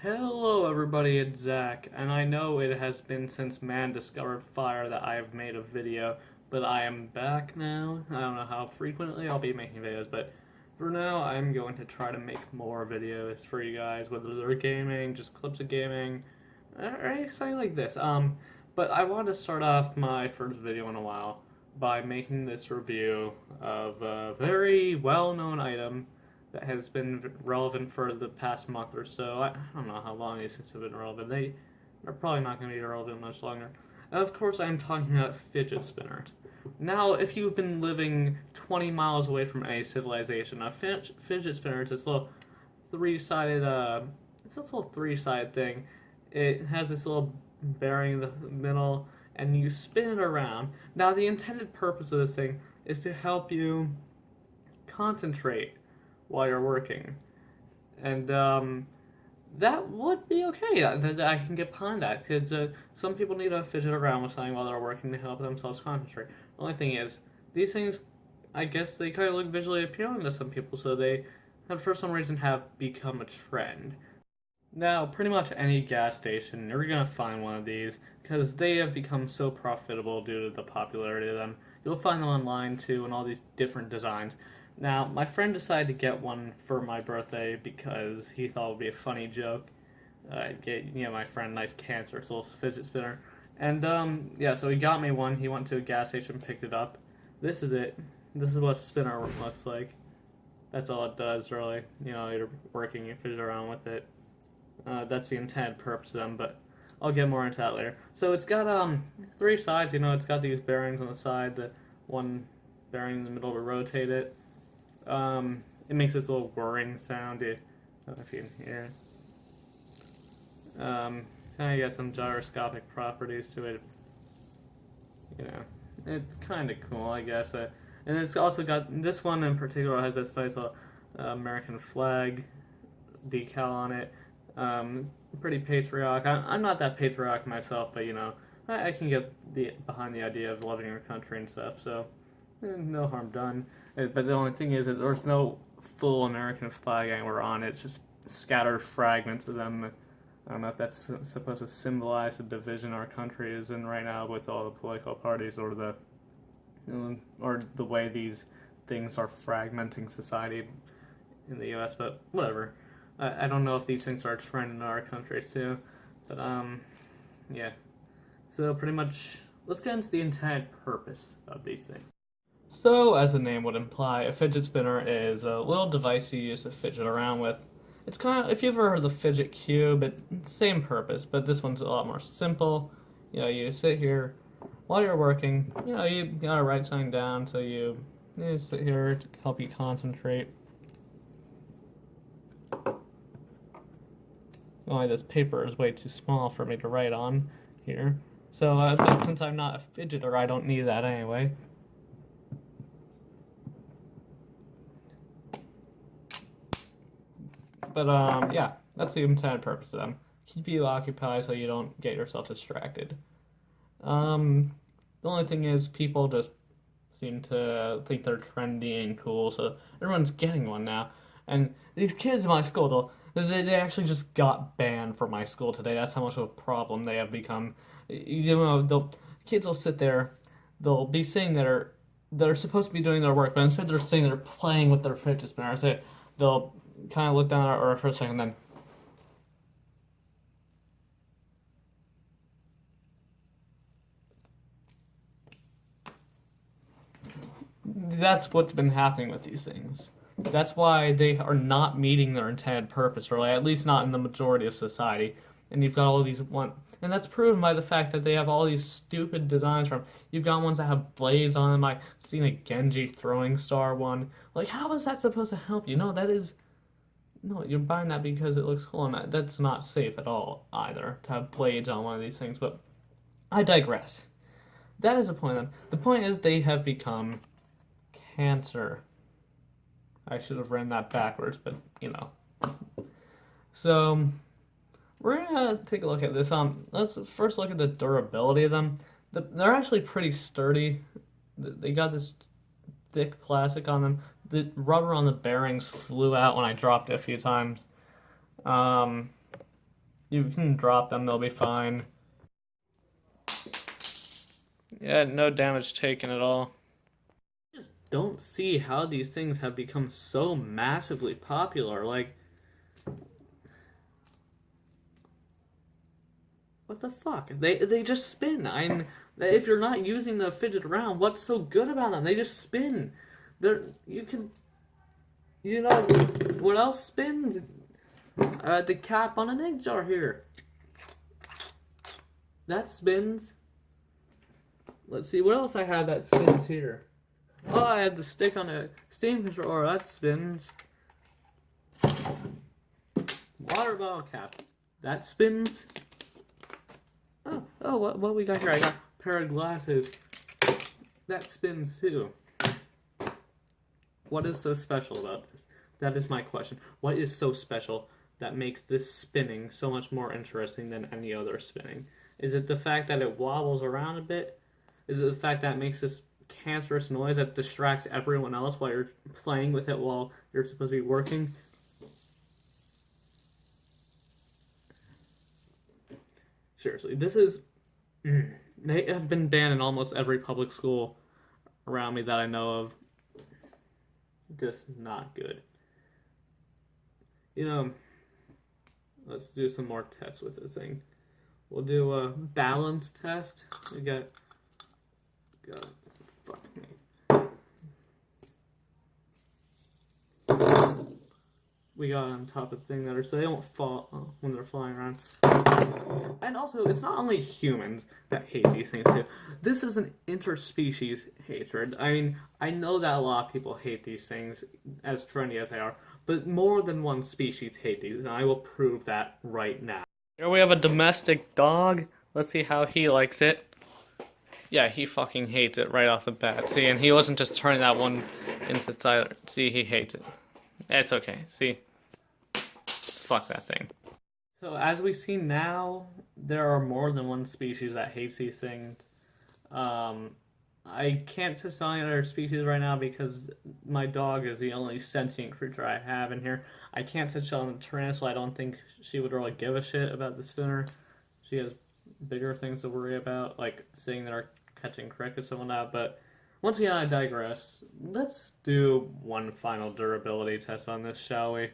Hello everybody, it's Zach, and I know it has been since man discovered fire that I have made a video, but I am back now. I don't know how frequently I'll be making videos, but for now I'm going to try to make more videos for you guys, whether they're gaming, just clips of gaming, or anything like this. But I want to start off my first video in a while by making this review of a very well-known item that has been relevant for the past month or so. I don't know how long these things have been relevant. They're probably not going to be relevant much longer. Of course, I'm talking about fidget spinners. Now, if you've been living 20 miles away from any civilization, a fidget spinner is this little three-sided, it's this little three-sided thing. It has this little bearing in the middle, and you spin it around. Now, the intended purpose of this thing is to help you concentrate while you're working. And that would be okay. I can get behind that because some people need to fidget around with something while they're working to help themselves concentrate. The only thing is, these things, I guess they kind of look visually appealing to some people, so they have, for some reason, have become a trend. Now, pretty much any gas station, you're gonna find one of these because they have become so profitable due to the popularity of them. You'll find them online too, and all these different designs. Now, my friend decided to get one for my birthday because he thought it would be a funny joke. Get my friend a nice cancerous little fidget spinner, and yeah, so he got me one. He went to a gas station, picked it up. This is it. This is what a spinner looks like. That's all it does, really. You're working, you fidget around with it. That's the intended purpose of them, but I'll get more into that later. So it's got three sides. It's got these bearings on the side. The one bearing in the middle to rotate it. It makes this little whirring sound. I don't know if you can hear. Kind of got some gyroscopic properties to it. It's kind of cool, I guess. And it's also got this one in particular has this nice little American flag decal on it. Pretty patriotic. I'm not that patriotic myself, but I can get behind the idea of loving your country and stuff. So no harm done. But the only thing is that there's no full American flag anywhere on it. It's just scattered fragments of them. I don't know if that's supposed to symbolize the division our country is in right now with all the political parties, or the way these things are fragmenting society in the U.S. But whatever. I don't know if these things are a trend in our country too. But yeah. So pretty much, let's get into the intended purpose of these things. So, as the name would imply, a fidget spinner is a little device you use to fidget around with. It's kind of, if you've ever heard of the fidget cube, it's the same purpose, but this one's a lot more simple. You sit here while you're working. You gotta write something down, so you sit here to help you concentrate. Only this paper is way too small for me to write on here. So, but since I'm not a fidgeter, I don't need that anyway. But yeah, that's the intended purpose of them. Keep you occupied so you don't get yourself distracted. The only thing is, people just seem to think they're trendy and cool, so everyone's getting one now. And these kids in my school, they actually just got banned from my school today. That's how much of a problem they have become. Kids will sit there, they'll be saying they're supposed to be doing their work, but instead they're saying they're playing with their fidget spinners. They'll kind of look down at her for a second, then that's what's been happening with these things. That's why they are not meeting their intended purpose, or at least not in the majority of society. And you've got all these and that's proven by the fact that they have all these stupid designs from. You've got ones that have blades on them. I've seen a Genji throwing star one. Like, how is that supposed to help you? No, you're buying that because it looks cool, and that's not safe at all either, to have blades on one of these things, but I digress. That is the point of them. The point is they have become cancer. I should have written that backwards, but So, we're gonna take a look at this. Let's first look at the durability of them. They're actually pretty sturdy. They got this thick plastic on them. The rubber on the bearings flew out when I dropped it a few times. You can drop them, they'll be fine. Yeah, no damage taken at all. I just don't see how these things have become so massively popular. Like, what the fuck? They just spin. If you're not using the fidget around, what's so good about them? They just spin. You can, what else spins? The cap on an egg jar here. That spins. Let's see, what else I had that spins here? Oh, I had the stick on a steam controller. That spins. Water bottle cap. That spins. Oh, what we got here? I got a pair of glasses. That spins too. What is so special about this? That is my question. What is so special that makes this spinning so much more interesting than any other spinning? Is it the fact that it wobbles around a bit? Is it the fact that it makes this cancerous noise that distracts everyone else while you're playing with it while you're supposed to be working? Seriously, this is... They have been banned in almost every public school around me that I know of. Just not good. Let's do some more tests with this thing. We'll do a balance test. We got fuck me. We got on top of the thing that so they don't fall when they're flying around. And also, it's not only humans that hate these things too. This is an interspecies hatred. I mean, I know that a lot of people hate these things, as trendy as they are, but more than one species hate these, and I will prove that right now. Here we have a domestic dog. Let's see how he likes it. Yeah, he fucking hates it right off the bat. See, and he wasn't just turning that one instant either. See, he hates it. It's okay. See? Fuck that thing. So, as we see now, there are more than one species that hates these things. I can't test on any other species right now because my dog is the only sentient creature I have in here. I can't touch on the tarantula. I don't think she would really give a shit about the spinner. She has bigger things to worry about, like sitting there catching crickets and whatnot. But once again, I digress. Let's do one final durability test on this, shall we?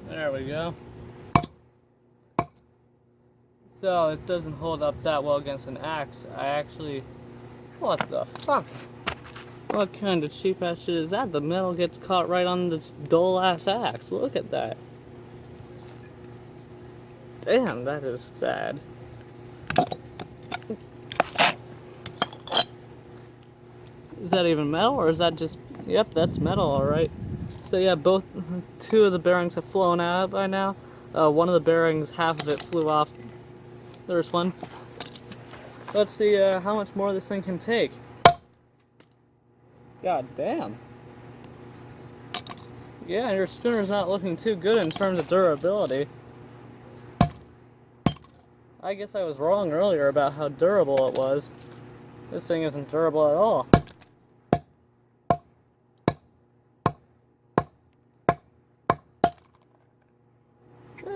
There we go. So it doesn't hold up that well against an axe. What the fuck? What kind of cheap ass shit is that? The metal gets caught right on this dull ass axe. Look at that. Damn, that is bad. Is that even metal, or is that just... Yep, that's metal, alright. So yeah, two of the bearings have flown out by now. One of the bearings, half of it flew off. There's one. Let's see how much more this thing can take. God damn. Yeah, your spinner's not looking too good in terms of durability. I guess I was wrong earlier about how durable it was. This thing isn't durable at all.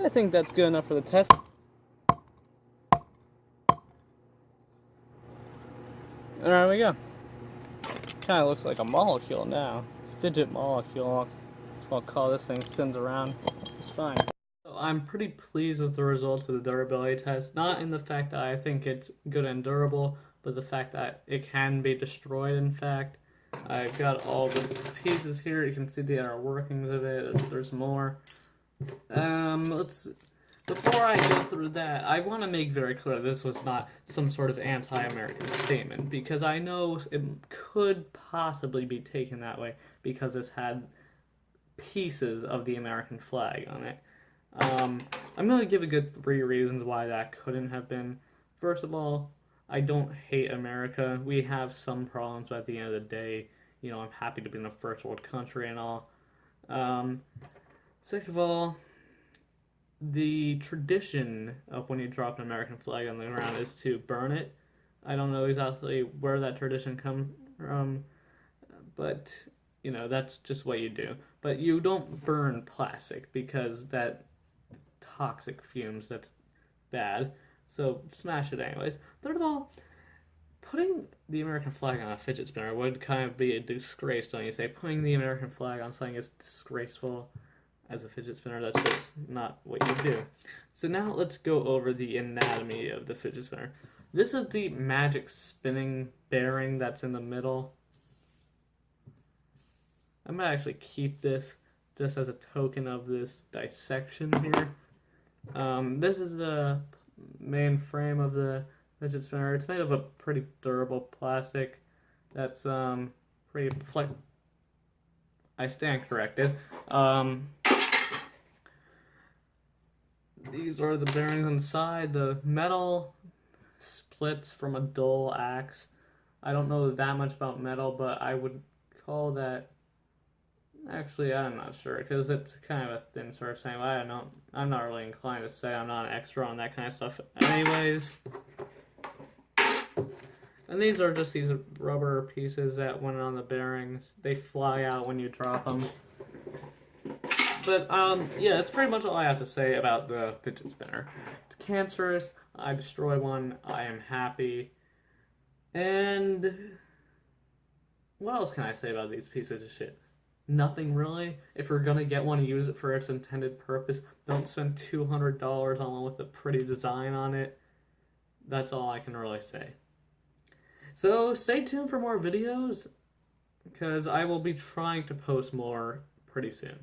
I think that's good enough for the test. And there we go. Kind of looks like a molecule now. Fidget molecule. That's what I'll call this thing. Spins around. It's fine. So I'm pretty pleased with the results of the durability test. Not in the fact that I think it's good and durable, but the fact that it can be destroyed, in fact. I've got all the pieces here. You can see the inner workings of it. There's more. Before I go through that, I want to make very clear this was not some sort of anti-American statement, because I know it could possibly be taken that way because this had pieces of the American flag on it. I'm going to give a good 3 reasons why that couldn't have been. First of all, I don't hate America. We have some problems, but at the end of the day, I'm happy to be in a first world country and all. Second of all, the tradition of when you drop an American flag on the ground is to burn it. I don't know exactly where that tradition comes from, but you know, that's just what you do. But you don't burn plastic because that toxic fumes, that's bad. So smash it anyways. Third of all, putting the American flag on a fidget spinner would kind of be a disgrace, don't you say? Putting the American flag on something is disgraceful as a fidget spinner. That's just not what you do. So now let's go over the anatomy of the fidget spinner. This is the magic spinning bearing that's in the middle. I'm gonna actually keep this just as a token of this dissection here. This is the main frame of the fidget spinner. It's made of a pretty durable plastic that's pretty I stand corrected. These are the bearings inside. The metal splits from a dull axe. I don't know that much about metal, but I would call that. Actually, I'm not sure because it's kind of a thin sort of saying. I don't know. I'm not really inclined to say. I'm not an expert on that kind of stuff. Anyways, and these are just these rubber pieces that went on the bearings. They fly out when you drop them. But yeah, that's pretty much all I have to say about the fidget spinner. It's cancerous. I destroy one. I am happy. And what else can I say about these pieces of shit? Nothing really. If you're gonna get one, use it for its intended purpose. Don't spend $200 on one with a pretty design on it. That's all I can really say. So stay tuned for more videos, because I will be trying to post more pretty soon.